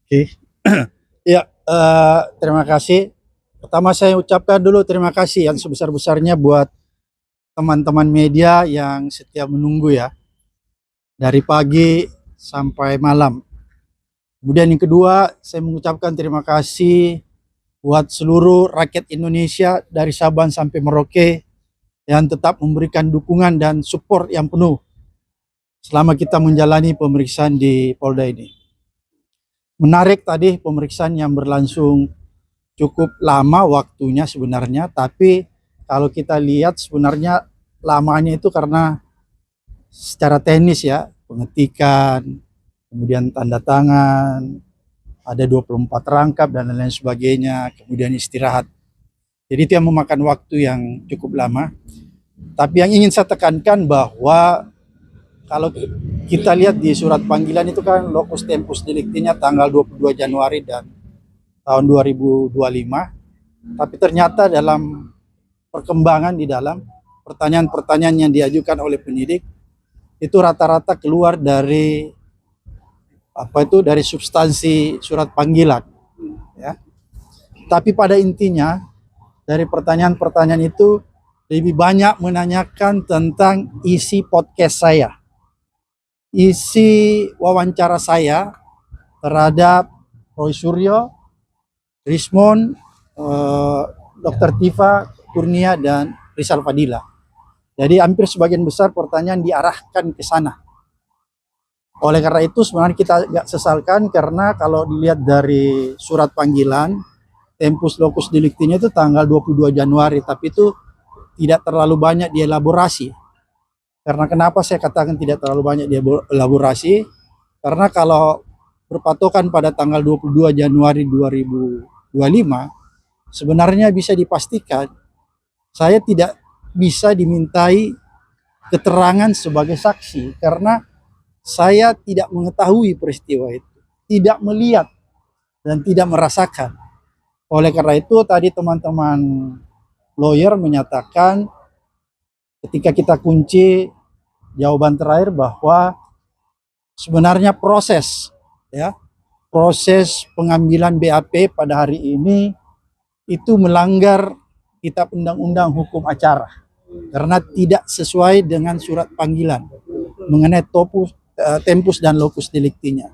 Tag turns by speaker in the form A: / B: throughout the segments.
A: Oke, ya, terima kasih. Pertama saya ucapkan dulu terima kasih yang sebesar-besarnya buat teman-teman media yang setia menunggu ya, dari pagi sampai malam. Kemudian yang kedua, saya mengucapkan terima kasih buat seluruh rakyat Indonesia dari Sabang sampai Merauke yang tetap memberikan dukungan dan support yang penuh selama kita menjalani pemeriksaan di Polda ini. Menarik tadi pemeriksaan yang berlangsung cukup lama waktunya sebenarnya, tapi kalau kita lihat sebenarnya lamanya itu karena secara teknis ya, pengetikan, kemudian tanda tangan, ada 24 rangkap dan lain-lain sebagainya, kemudian istirahat. Jadi itu yang memakan waktu yang cukup lama. Tapi yang ingin saya tekankan bahwa kalau kita lihat di surat panggilan itu kan locus tempus delicti-nya tanggal 22 Januari dan tahun 2025. Tapi ternyata dalam perkembangan di dalam pertanyaan-pertanyaan yang diajukan oleh penyidik itu rata-rata keluar dari dari substansi surat panggilan ya. Tapi pada intinya dari pertanyaan-pertanyaan itu lebih banyak menanyakan tentang isi podcast saya, isi wawancara saya terhadap Roy Suryo, Rismon, Dr. Tifa Kurnia dan Rizal Fadila. Jadi hampir sebagian besar pertanyaan diarahkan ke sana. Oleh karena itu sebenarnya kita nggak sesalkan karena kalau dilihat dari surat panggilan tempus locus delicti-nya itu tanggal 22 Januari, tapi itu tidak terlalu banyak dielaborasi. Karena kenapa saya katakan tidak terlalu banyak dielaborasi? Karena kalau berpatokan pada tanggal 22 Januari 2025, sebenarnya bisa dipastikan saya tidak bisa dimintai keterangan sebagai saksi karena saya tidak mengetahui peristiwa itu, tidak melihat dan tidak merasakan. Oleh karena itu tadi teman-teman lawyer menyatakan ketika kita kunci jawaban terakhir bahwa sebenarnya proses pengambilan BAP pada hari ini itu melanggar kitab undang-undang hukum acara karena tidak sesuai dengan surat panggilan mengenai tempus dan locus delicti-nya.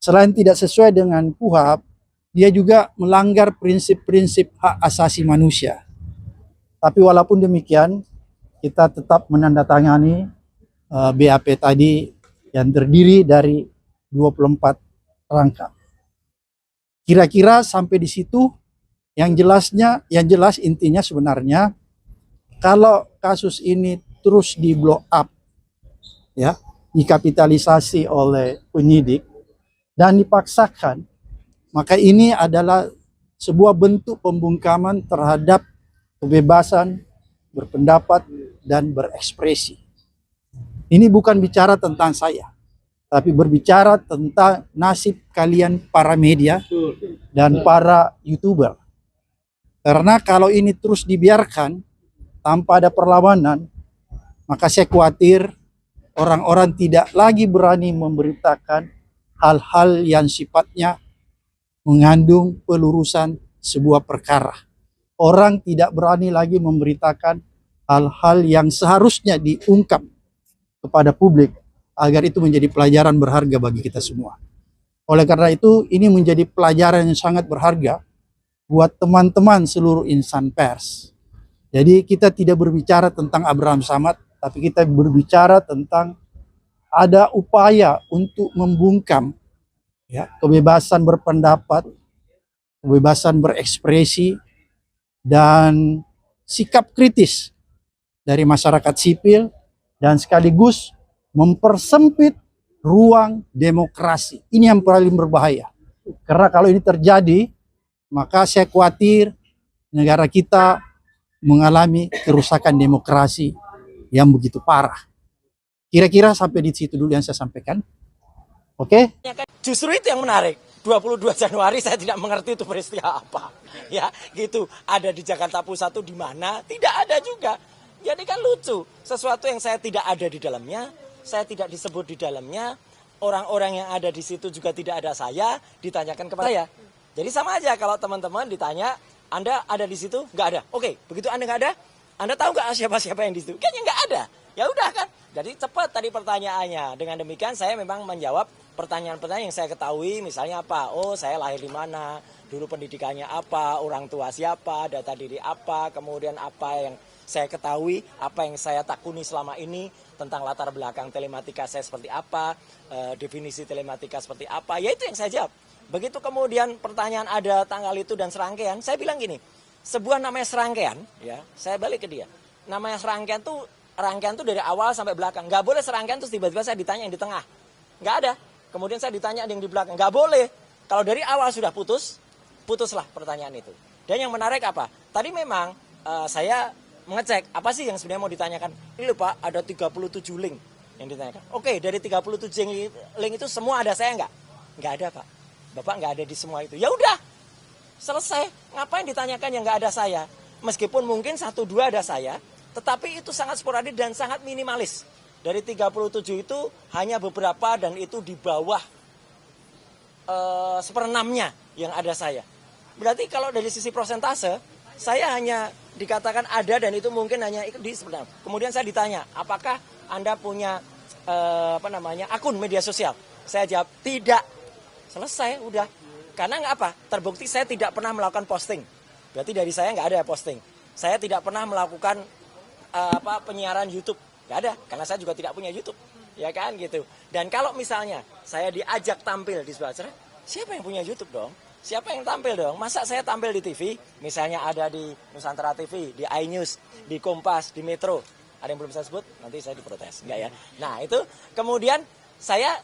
A: Selain tidak sesuai dengan KUHP, dia juga melanggar prinsip-prinsip hak asasi manusia. Tapi walaupun demikian, kita tetap menandatangani BAP tadi yang terdiri dari 24 rangkap. Kira-kira sampai di situ yang jelas intinya sebenarnya kalau kasus ini terus di blow up ya, dikapitalisasi oleh penyidik dan dipaksakan, maka ini adalah sebuah bentuk pembungkaman terhadap kebebasan berpendapat dan berekspresi. Ini bukan bicara tentang saya, tapi berbicara tentang nasib kalian para media dan para YouTuber. Karena kalau ini terus dibiarkan tanpa ada perlawanan, maka saya khawatir orang-orang tidak lagi berani memberitakan hal-hal yang sifatnya mengandung pelurusan sebuah perkara. Orang tidak berani lagi memberitakan hal-hal yang seharusnya diungkap kepada publik agar itu menjadi pelajaran berharga bagi kita semua. Oleh karena itu, ini menjadi pelajaran yang sangat berharga buat teman-teman seluruh insan pers. Jadi kita tidak berbicara tentang Abraham Samad, tapi kita berbicara tentang ada upaya untuk membungkam ya, kebebasan berpendapat, kebebasan berekspresi, dan sikap kritis dari masyarakat sipil, dan sekaligus mempersempit ruang demokrasi. Ini yang paling berbahaya. Karena kalau ini terjadi, maka saya khawatir negara kita mengalami kerusakan demokrasi yang begitu parah. Kira-kira sampai di situ dulu yang saya sampaikan. Oke?
B: Justru itu yang menarik. 22 Januari saya tidak mengerti itu peristiwa apa. Ya, gitu. Ada di Jakarta Pusat itu di mana? Tidak ada juga. Jadi kan lucu. Sesuatu yang saya tidak ada di dalamnya, saya tidak disebut di dalamnya, orang-orang yang ada di situ juga tidak ada saya, ditanyakan kepada saya. Jadi sama aja kalau teman-teman ditanya, Anda ada di situ? Nggak ada. Oke, begitu Anda nggak ada, Anda tahu nggak siapa-siapa yang di situ? Kayaknya nggak ada. Ya udah kan. Jadi cepat tadi pertanyaannya. Dengan demikian saya memang menjawab pertanyaan-pertanyaan yang saya ketahui. Misalnya apa? Oh, saya lahir di mana? Dulu pendidikannya apa? Orang tua siapa? Data diri apa? Kemudian apa yang saya ketahui? Apa yang saya takuni selama ini? Tentang latar belakang telematika saya seperti apa? Definisi telematika seperti apa? Ya itu yang saya jawab. Begitu kemudian pertanyaan ada tanggal itu dan serangkaian, saya bilang gini, sebuah namanya serangkaian, ya, saya balik ke dia. Namanya serangkaian tuh dari awal sampai belakang. Nggak boleh serangkaian terus tiba-tiba saya ditanya yang di tengah. Nggak ada. Kemudian saya ditanya yang di belakang. Nggak boleh. Kalau dari awal sudah putuslah pertanyaan itu. Dan yang menarik apa? Tadi memang saya mengecek apa sih yang sebenarnya mau ditanyakan. Ini loh Pak, ada 37 link yang ditanyakan. Oke, dari 37 link itu semua ada saya nggak? Nggak ada Pak. Bapak nggak ada di semua itu. Ya udah, selesai. Ngapain ditanyakan yang nggak ada saya? Meskipun mungkin 1-2 ada saya, tetapi itu sangat sporadik dan sangat minimalis. Dari 37 itu hanya beberapa dan itu di bawah 1/6-nya yang ada saya. Berarti kalau dari sisi prosentase, saya hanya dikatakan ada dan itu mungkin hanya di sebenarnya. Kemudian saya ditanya, apakah Anda punya akun media sosial? Saya jawab tidak. Selesai, udah. Karena nggak apa? Terbukti saya tidak pernah melakukan posting. Berarti dari saya nggak ada posting. Saya tidak pernah melakukan penyiaran YouTube. Nggak ada, karena saya juga tidak punya YouTube. Ya kan gitu. Dan kalau misalnya saya diajak tampil di sebuah acara, siapa yang punya YouTube dong? Siapa yang tampil dong? Masa saya tampil di TV? Misalnya ada di Nusantara TV, di iNews, di Kompas, di Metro. Ada yang belum saya sebut? Nanti saya diprotes. Enggak ya? Nah itu kemudian saya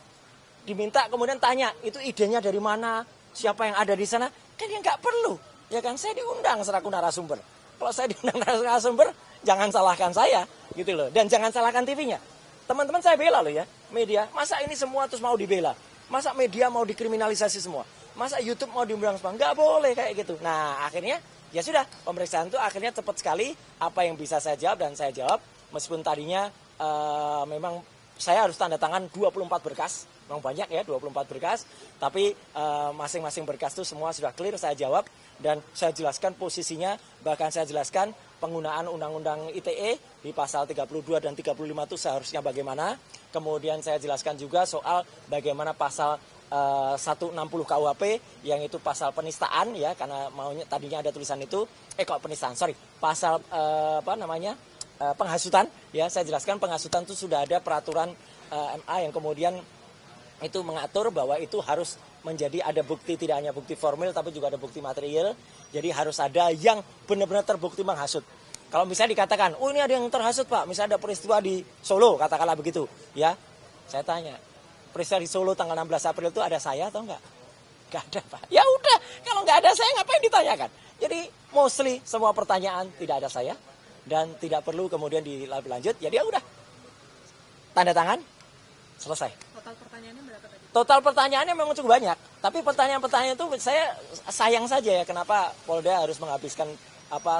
B: diminta kemudian tanya, itu idenya dari mana? Siapa yang ada di sana? Kan ya nggak perlu. Ya kan, saya diundang selaku narasumber. Kalau saya diundang narasumber, jangan salahkan saya. Gitu loh. Dan jangan salahkan TV-nya. Teman-teman saya bela loh ya, media. Masa ini semua terus mau dibela? Masa media mau dikriminalisasi semua? Masa YouTube mau diundang semua? Nggak boleh kayak gitu. Nah akhirnya, ya sudah. Pemeriksaan itu akhirnya cepat sekali. Apa yang bisa saya jawab dan saya jawab. Meskipun tadinya memang saya harus tanda tangan 24 berkas. Memang banyak ya 24 berkas, tapi masing-masing berkas itu semua sudah clear saya jawab dan saya jelaskan posisinya, bahkan saya jelaskan penggunaan Undang-Undang ITE di pasal 32 dan 35 itu seharusnya bagaimana. Kemudian saya jelaskan juga soal bagaimana pasal 160 KUHP yang itu pasal penistaan ya, karena maunya tadinya ada tulisan itu penistaan, pasal penghasutan ya, saya jelaskan penghasutan itu sudah ada peraturan MA yang kemudian itu mengatur bahwa itu harus menjadi ada bukti, tidak hanya bukti formil tapi juga ada bukti material. Jadi harus ada yang benar-benar terbukti menghasut. Kalau misalnya dikatakan, oh ini ada yang terhasut Pak, misalnya ada peristiwa di Solo, katakanlah begitu, ya. Saya tanya, peristiwa di Solo tanggal 16 April itu ada saya atau enggak? Enggak ada Pak. Ya udah, kalau enggak ada saya ngapain ditanyakan? Jadi mostly semua pertanyaan tidak ada saya dan tidak perlu kemudian dilanjut. Jadi ya udah, tanda tangan, selesai.
C: Total pertanyaannya berapa tadi?
B: Total pertanyaannya memang cukup banyak. Tapi pertanyaan-pertanyaan itu saya sayang saja ya kenapa Polda harus menghabiskan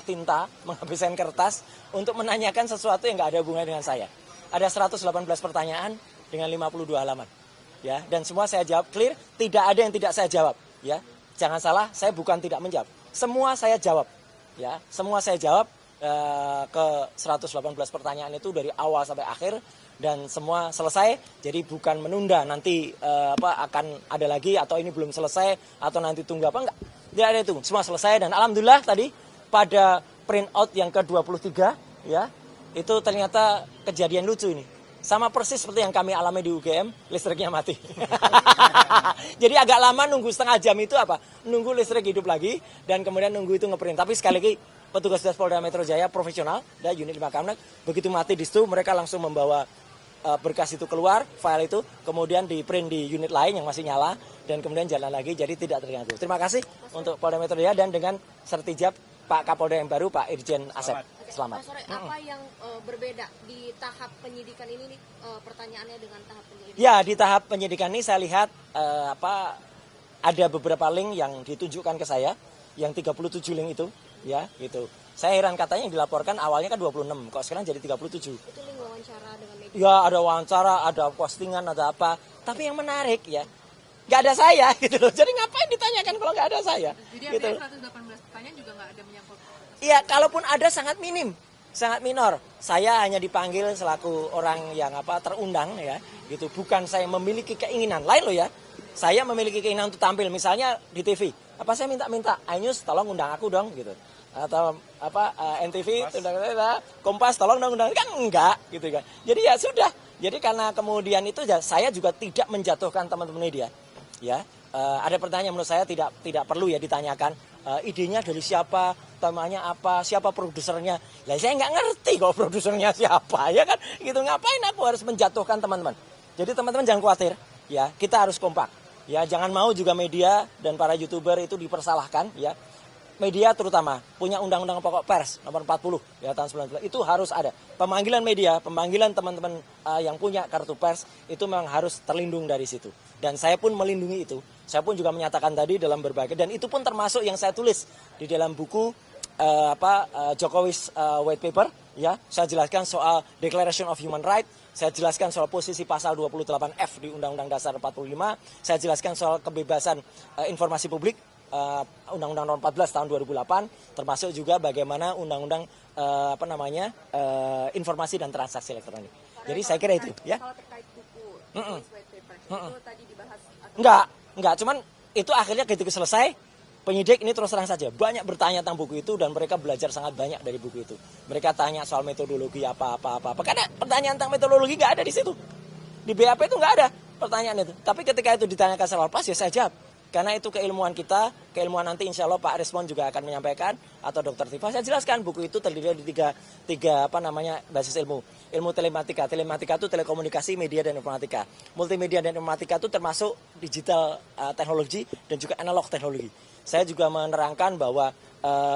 B: tinta, menghabiskan kertas untuk menanyakan sesuatu yang nggak ada hubungannya dengan saya. Ada 118 pertanyaan dengan 52 halaman. Ya, dan semua saya jawab clear, tidak ada yang tidak saya jawab, ya. Jangan salah, saya bukan tidak menjawab. Semua saya jawab. Ya, semua saya jawab ke 118 pertanyaan itu dari awal sampai akhir. Dan semua selesai, jadi bukan menunda nanti akan ada lagi atau ini belum selesai atau nanti tunggu apa, enggak. Tidak ada itu, semua selesai dan alhamdulillah tadi pada print out yang ke-23 ya, itu ternyata kejadian lucu ini. Sama persis seperti yang kami alami di UGM, listriknya mati. Jadi agak lama nunggu setengah jam itu nunggu listrik hidup lagi dan kemudian nunggu itu ngeprint. Tapi sekali lagi petugas Polda Metro Jaya profesional, unit 5 Kamnek, begitu mati di situ mereka langsung membawa berkas itu keluar, file itu, kemudian di print di unit lain yang masih nyala, dan kemudian jalan lagi, jadi tidak terganggu. Terima kasih untuk Polda Metro Jaya dan dengan sertijab Pak Kapolda yang baru, Pak Irjen Asep. Selamat.
C: Pak Sore, apa yang berbeda di tahap penyidikan ini nih, pertanyaannya dengan tahap penyidikan?
B: Ya, di tahap penyidikan ini saya lihat ada beberapa link yang ditunjukkan ke saya, yang 37 link itu, ya, gitu. Saya heran katanya yang dilaporkan awalnya kan 26, kok sekarang jadi 37.
C: Itu link wawancara dengan media?
B: Ya ada wawancara, ada postingan, ada apa. Tapi yang menarik ya, nggak ada saya gitu loh. Jadi ngapain ditanyakan kalau nggak ada saya?
D: Jadi
B: Gitu.
D: artinya 118 pertanyaan juga nggak ada menyangkut.
B: Iya, kalaupun ada sangat minim, sangat minor. Saya hanya dipanggil selaku orang yang terundang ya, gitu. Bukan saya memiliki keinginan lain loh ya. Saya memiliki keinginan untuk tampil, misalnya di TV. Apa saya minta iNews tolong undang aku dong gitu. Atau NTV, Kompas tolong dong undang, kan enggak gitu kan. Jadi ya sudah. Jadi karena kemudian itu ya, saya juga tidak menjatuhkan teman-teman media. Ya, ada pertanyaan menurut saya tidak perlu ya ditanyakan. Idenya dari siapa, temanya apa, siapa produsernya. Ya saya nggak ngerti kalau produsernya siapa, ya kan? Gitu, ngapain aku harus menjatuhkan teman-teman. Jadi teman-teman jangan khawatir, ya kita harus kompak. Ya jangan mau juga media dan para YouTuber itu dipersalahkan, ya. Media terutama punya undang-undang pokok pers nomor 40 ya tahun 19 itu harus ada. Pemanggilan media, pemanggilan teman-teman yang punya kartu pers itu memang harus terlindung dari situ. Dan saya pun melindungi itu. Saya pun juga menyatakan tadi dalam berbagai, dan itu pun termasuk yang saya tulis di dalam buku Jokowi's White Paper. Ya, saya jelaskan soal Declaration of Human Rights. Saya jelaskan soal posisi pasal 28F di Undang-Undang Dasar 45. Saya jelaskan soal kebebasan informasi publik. Undang-Undang Nomor 14 tahun 2008, termasuk juga bagaimana Undang-Undang informasi dan transaksi elektronik. Jadi saya kira itu, ya.
C: Kalau terkait buku white paper itu tadi dibahas
B: Enggak, cuman itu akhirnya ketika selesai, penyidik ini terus terang saja banyak bertanya tentang buku itu dan mereka belajar sangat banyak dari buku itu. Mereka tanya soal metodologi apa. Karena pertanyaan tentang metodologi nggak ada di situ. Di BAP itu nggak ada pertanyaan itu. Tapi ketika itu ditanyakan secara lepas ya saya jawab. Karena itu keilmuan kita, keilmuan nanti insya Allah Pak Respon juga akan menyampaikan, atau Dr. Tifa, saya jelaskan buku itu terdiri dari tiga basis ilmu. Ilmu telematika. Telematika itu telekomunikasi, media, dan informatika. Multimedia dan informatika itu termasuk digital teknologi dan juga analog teknologi. Saya juga menerangkan bahwa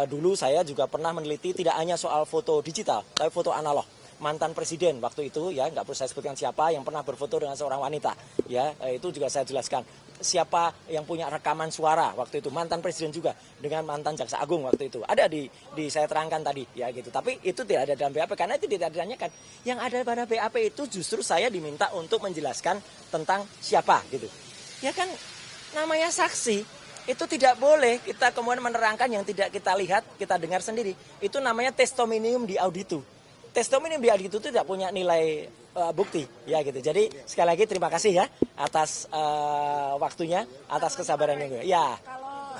B: dulu saya juga pernah meneliti tidak hanya soal foto digital, tapi foto analog. Mantan presiden waktu itu, ya nggak perlu saya sebutkan siapa, yang pernah berfoto dengan seorang wanita, ya itu juga saya jelaskan. Siapa yang punya rekaman suara waktu itu, mantan presiden juga dengan mantan jaksa agung waktu itu, ada di saya terangkan tadi, ya gitu. Tapi itu tidak ada dalam BAP karena itu tidak ditanyakan. Yang ada pada BAP itu justru saya diminta untuk menjelaskan tentang siapa gitu. Ya kan namanya saksi. Itu tidak boleh kita kemudian menerangkan yang tidak kita lihat, kita dengar sendiri. Itu namanya testimonium di auditu. Testimonium di auditu itu tidak punya nilai bukti, ya gitu. Jadi sekali lagi terima kasih ya atas waktunya, atas kesabarannya. Ya.
C: Kalau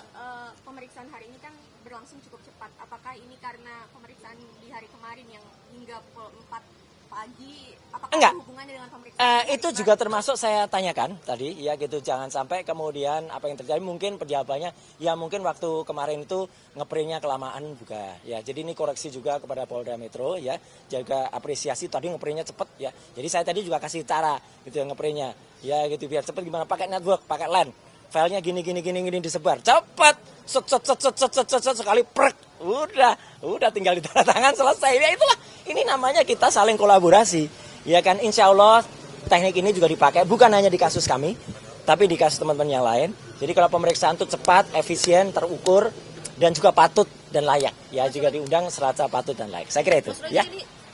C: pemeriksaan hari ini kan berlangsung cukup cepat. Apakah ini karena pemeriksaan di hari kemarin yang hingga pukul 4 pagi? Apakah
B: Enggak.
C: ada hubungannya dengan pemeriksaan?
B: Itu juga termasuk saya tanyakan tadi, ya gitu. Jangan sampai kemudian apa yang terjadi, mungkin penjawabannya, ya mungkin waktu kemarin itu ngeprintnya kelamaan juga, ya. Jadi ini koreksi juga kepada Polda Metro, ya. Jaga apresiasi tadi ngeprintnya cepet, ya. Jadi saya tadi juga kasih cara gitu ya ngeprintnya, ya gitu biar cepet gimana, pakai network, pakai LAN. Filenya gini disebar, cepet, set sekali prek, udah tinggal ditandatangan selesai. Ya itulah, ini namanya kita saling kolaborasi, ya kan. Insya Allah teknik ini juga dipakai bukan hanya di kasus kami, tapi di kasus teman-teman yang lain. Jadi kalau pemeriksaan itu cepat, efisien, terukur, dan juga patut dan layak, ya juga diundang serasa patut dan layak. Saya kira itu, ya.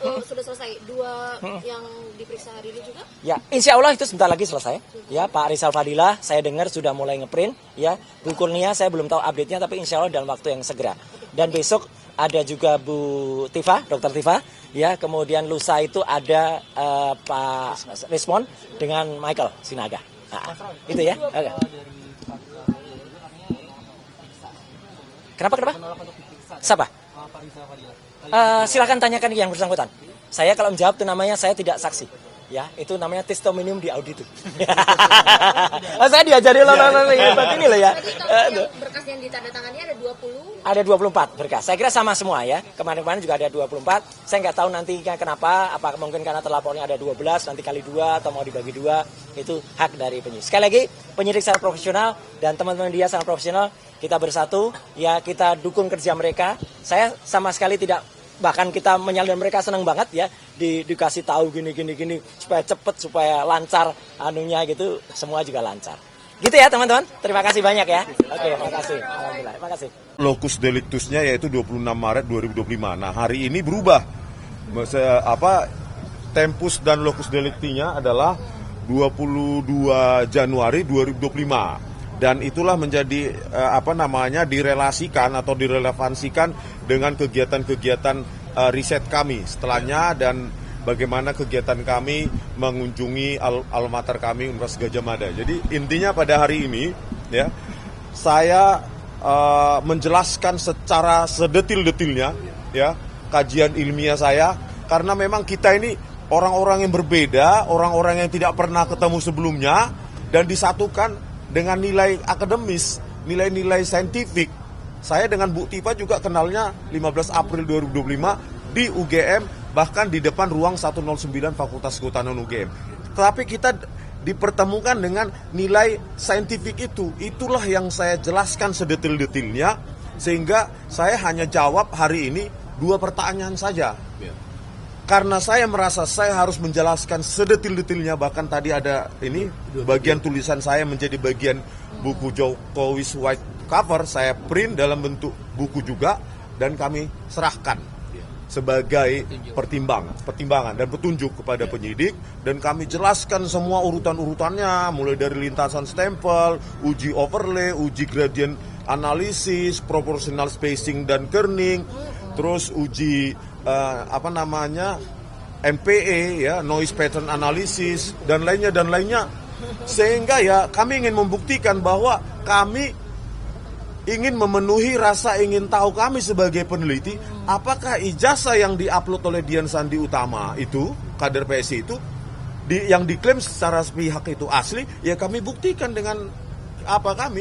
C: Ini sudah selesai dua yang diperiksa hari ini juga?
B: Ya, insya Allah itu sebentar lagi selesai. Ya, Pak Rizal Fadilah, saya dengar sudah mulai ngeprint. Ya, Bu Kurnia saya belum tahu update-nya, tapi insya Allah dalam waktu yang segera. Dan besok ada juga Bu Tifa, Dr. Tifa. Ya, kemudian lusa itu ada Pak Respon dengan Michael Sinaga. Nah, itu ya. Oke. Kenapa? Siapa? Silakan tanyakan yang bersangkutan. Saya kalau menjawab itu namanya saya tidak saksi. Ya, itu namanya testimonium di auditu. Saya diajari loh hebat ini loh ya.
C: Yang berkas yang ditandatangani ada 20?
B: Ada 24 berkas. Saya kira sama semua ya. Kemarin-kemarin juga ada 24. Saya nggak tahu nantinya kenapa. Apa mungkin karena terlapornya ada 12, nanti kali 2 atau mau dibagi 2. Itu hak dari penyidik. Sekali lagi, penyidik secara profesional dan teman-teman dia secara profesional, kita bersatu. Ya, kita dukung kerja mereka. Saya sama sekali tidak, bahkan kita menyalin mereka senang banget ya dikasih tahu gini supaya cepet, supaya lancar anunya gitu, semua juga lancar. Gitu ya teman-teman, terima kasih banyak ya. Oke, makasih. Alhamdulillah, makasih.
E: Lokus deliktusnya yaitu 26 Maret 2025. Nah, hari ini berubah. Tempus dan lokus deliktinya adalah 22 Januari 2025. Dan itulah menjadi direlasikan atau direlevansikan dengan kegiatan-kegiatan riset kami setelahnya, dan bagaimana kegiatan kami mengunjungi alma mater kami Universitas Gadjah Mada. Jadi intinya pada hari ini ya, saya menjelaskan secara sedetil-detilnya ya kajian ilmiah saya, karena memang kita ini orang-orang yang berbeda, orang-orang yang tidak pernah ketemu sebelumnya, dan disatukan dengan nilai akademis, nilai-nilai saintifik. Saya dengan Bu Tipa juga kenalnya 15 April 2025 di UGM, bahkan di depan ruang 109 Fakultas Kehutanan UGM. Tapi kita dipertemukan dengan nilai saintifik itu. Itulah yang saya jelaskan sedetil-detilnya, sehingga saya hanya jawab hari ini 2 pertanyaan saja. Karena saya merasa saya harus menjelaskan sedetil-detilnya, bahkan tadi ada ini bagian tulisan saya menjadi bagian buku Jokowi's White Cover, saya print dalam bentuk buku juga, dan kami serahkan sebagai pertimbangan dan petunjuk kepada penyidik, dan kami jelaskan semua urutan-urutannya, mulai dari lintasan stempel, uji overlay, uji gradient analisis, proportional spacing dan kerning, terus uji NPE ya, noise pattern analysis, dan lainnya, sehingga ya kami ingin membuktikan bahwa kami ingin memenuhi rasa ingin tahu kami sebagai peneliti, apakah ijazah yang diupload oleh Dian Sandi Utama itu, kader PSI itu, yang diklaim secara sepihak itu asli, ya kami buktikan dengan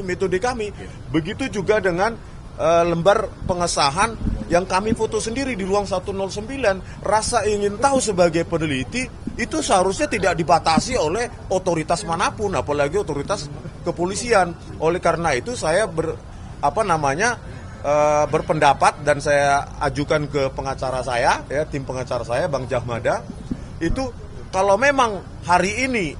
E: metode kami. Begitu juga dengan lembar pengesahan yang kami foto sendiri di ruang 109. Rasa ingin tahu sebagai peneliti itu seharusnya tidak dibatasi oleh otoritas manapun, apalagi otoritas kepolisian. Oleh karena itu saya berpendapat, dan saya ajukan ke pengacara saya, ya, tim pengacara saya Bang Jahmada, itu kalau memang hari ini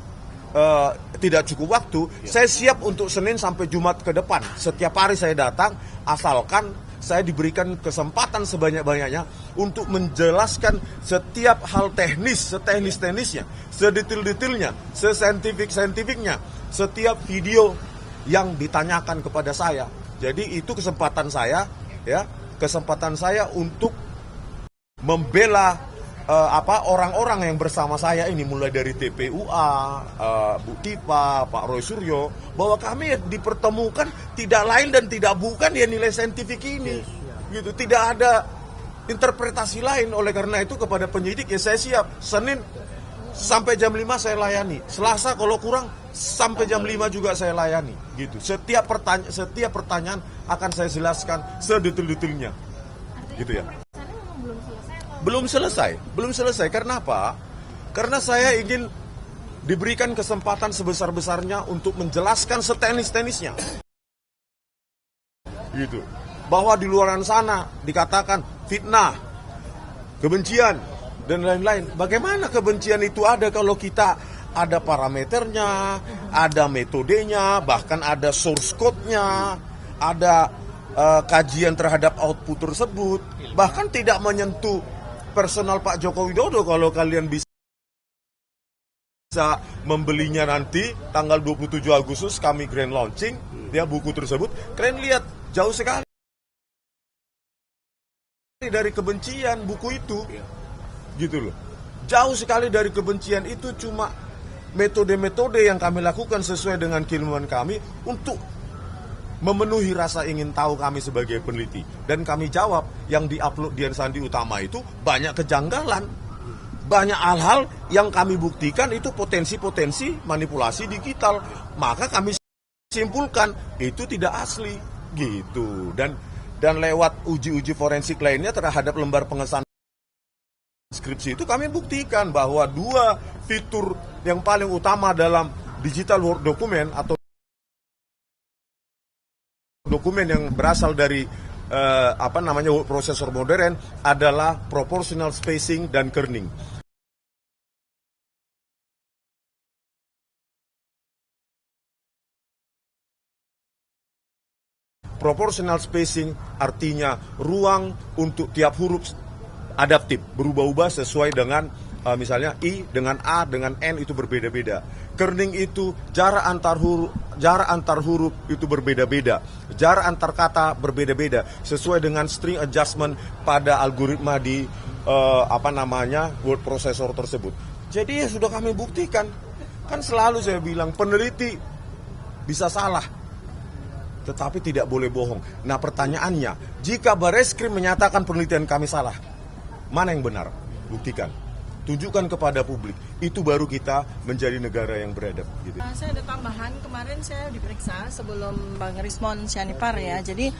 E: tidak cukup waktu, saya siap untuk Senin sampai Jumat ke depan. Setiap hari saya datang, asalkan saya diberikan kesempatan sebanyak-banyaknya untuk menjelaskan setiap hal teknis, seteknis-teknisnya, sedetil-detilnya, sesaintifik-saintifiknya, setiap video yang ditanyakan kepada saya. Jadi itu kesempatan saya, ya, kesempatan saya untuk membela orang-orang yang bersama saya ini, mulai dari TPUA, Bu Tipa, Pak Roy Suryo, bahwa kami dipertemukan tidak lain dan tidak bukan ya nilai saintifik ini, gitu. Tidak ada interpretasi lain. Oleh karena itu kepada penyidik ya saya siap. Senin sampai jam 5 saya layani. Selasa kalau kurang sampai jam 5 juga saya layani, gitu. Setiap pertanyaan akan saya jelaskan sedetil-detilnya, gitu ya. Belum selesai. Karena apa? Karena saya ingin diberikan kesempatan sebesar-besarnya untuk menjelaskan seteknis-teknisnya. Gitu. Bahwa di luaran sana dikatakan fitnah, kebencian, dan lain-lain. Bagaimana kebencian itu ada kalau kita ada parameternya, ada metodenya, bahkan ada source code-nya, ada kajian terhadap output tersebut, bahkan tidak menyentuh personal Pak Joko Widodo. Kalau kalian bisa membelinya nanti tanggal 27 Agustus kami grand launching ya buku tersebut, kalian lihat jauh sekali dari kebencian buku itu, gitu loh. Jauh sekali dari kebencian itu, cuma metode-metode yang kami lakukan sesuai dengan keilmuan kami untuk memenuhi rasa ingin tahu kami sebagai peneliti. Dan kami jawab, yang diupload Dian Sandi Utama itu banyak kejanggalan, banyak hal-hal yang kami buktikan itu potensi-potensi manipulasi digital. Maka kami simpulkan itu tidak asli, gitu. Dan lewat uji-uji forensik lainnya terhadap lembar pengesahan skripsi itu kami buktikan bahwa 2 fitur yang paling utama dalam digital Word document atau dokumen yang berasal dari word processor modern adalah proportional spacing dan kerning. Proportional spacing artinya ruang untuk tiap huruf adaptif, berubah-ubah sesuai dengan misalnya I dengan A dengan N itu berbeda-beda. Kerning itu jarak antar huruf itu berbeda-beda, jarak antar kata berbeda-beda sesuai dengan string adjustment pada algoritma di word processor tersebut. Jadi ya sudah kami buktikan. Kan selalu saya bilang peneliti bisa salah, tetapi tidak boleh bohong. Nah pertanyaannya, jika Bareskrim menyatakan penelitian kami salah, mana yang benar? Buktikan. Tunjukkan kepada publik, itu baru kita menjadi negara yang beradab. Gitu.
F: Saya ada tambahan, kemarin saya diperiksa sebelum Bang Rismon Sianipar ya. Jadi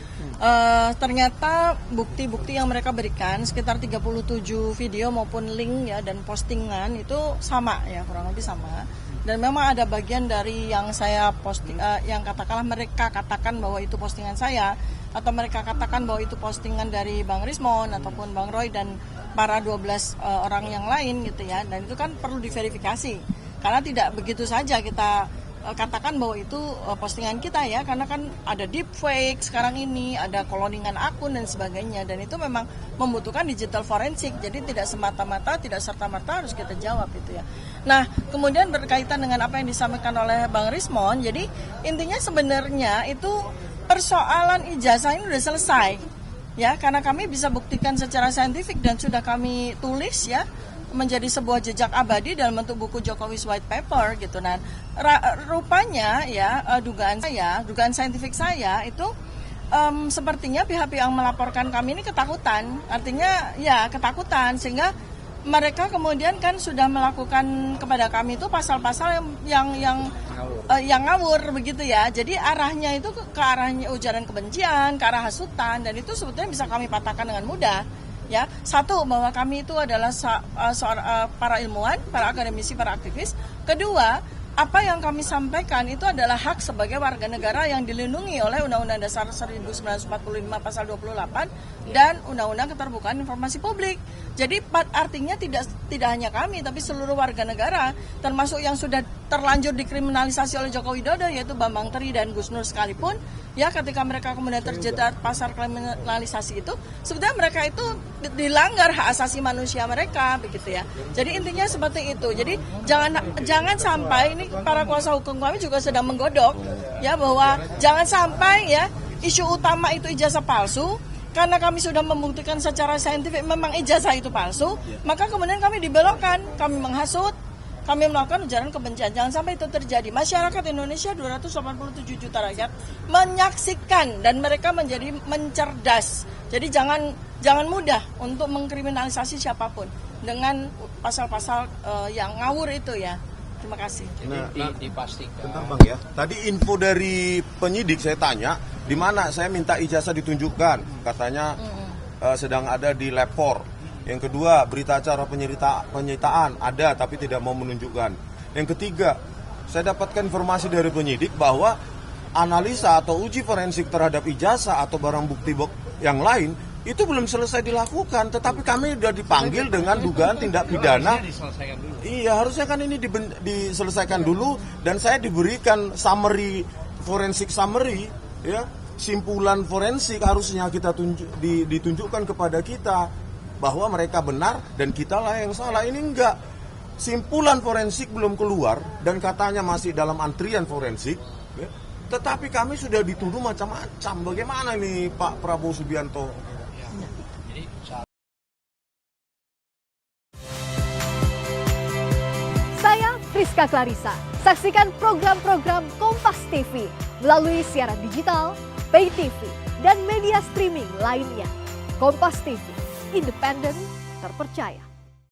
F: ternyata bukti-bukti yang mereka berikan sekitar 37 video maupun link ya dan postingan itu sama ya, kurang lebih sama. Dan memang ada bagian dari yang saya posting, yang katakanlah mereka katakan bahwa itu postingan saya, atau mereka katakan bahwa itu postingan dari Bang Rismon ataupun Bang Roy dan para 12 orang yang lain gitu ya. Dan itu kan perlu diverifikasi, karena tidak begitu saja kita katakan bahwa itu postingan kita ya, karena kan ada deepfake sekarang ini, ada cloningan akun dan sebagainya, dan itu memang membutuhkan digital forensik. Jadi tidak semata-mata, tidak serta-merta harus kita jawab itu ya. Nah kemudian berkaitan dengan apa yang disampaikan oleh Bang Rismon, jadi intinya sebenarnya itu persoalan ijazah ini sudah selesai ya, karena kami bisa buktikan secara saintifik dan sudah kami tulis ya menjadi sebuah jejak abadi dalam bentuk buku Jokowi's White Paper gitu. Nah rupanya ya dugaan saintifik saya itu sepertinya pihak-pihak yang melaporkan kami ini ketakutan, artinya ya ketakutan, sehingga mereka kemudian kan sudah melakukan kepada kami itu pasal-pasal yang ngawur begitu ya. Jadi arahnya itu ke arahnya ujaran kebencian, ke arah hasutan, dan itu sebetulnya bisa kami patahkan dengan mudah. Ya, satu, bahwa kami itu adalah para ilmuwan, para akademisi, para aktivis. Kedua, apa yang kami sampaikan itu adalah hak sebagai warga negara yang dilindungi oleh Undang-Undang Dasar 1945 pasal 28 dan Undang-Undang Keterbukaan Informasi Publik. Jadi artinya tidak hanya kami, tapi seluruh warga negara, termasuk yang sudah terlanjur dikriminalisasi oleh Joko Widodo, yaitu Bambang Tri dan Gus Nur sekalipun, ya ketika mereka kemudian terjerat pasar kriminalisasi itu, sebetulnya mereka itu dilanggar hak asasi manusia mereka, begitu ya. Jadi intinya seperti itu. Jadi jangan sampai, ini para kuasa hukum kami juga sedang menggodok, ya, bahwa jangan sampai ya isu utama itu ijazah palsu. Karena kami sudah membuktikan secara saintifik memang ijazah itu palsu, maka kemudian kami dibelokkan, kami menghasut, kami melakukan ujaran kebencian. Jangan sampai itu terjadi. Masyarakat Indonesia 287 juta rakyat menyaksikan dan mereka menjadi mencerdas. Jadi jangan mudah untuk mengkriminalisasi siapapun dengan pasal-pasal yang ngawur itu ya. Terima kasih.
G: Dipastikan.
E: Bentar Bang ya. Tadi info dari penyidik saya tanya, di mana saya minta ijazah ditunjukkan. Katanya sedang ada di lab 4. Yang kedua, berita acara penyitaan ada tapi tidak mau menunjukkan. Yang ketiga, saya dapatkan informasi dari penyidik bahwa analisa atau uji forensik terhadap ijazah atau barang bukti yang lain itu belum selesai dilakukan, tetapi kami sudah dipanggil dengan dugaan tindak pidana. Iya, harusnya kan ini diselesaikan dulu, dan saya diberikan summary, forensik summary, ya, simpulan forensik harusnya kita ditunjukkan kepada kita bahwa mereka benar dan kita lah yang salah. Ini enggak. Simpulan forensik belum keluar dan katanya masih dalam antrian forensik, ya. Tetapi kami sudah dituduh macam-macam. Bagaimana ini Pak Prabowo Subianto?
H: Saya Friska Clarissa. Saksikan program-program Kompas TV melalui siaran digital, pay TV, dan media streaming lainnya. Kompas TV, independen, terpercaya.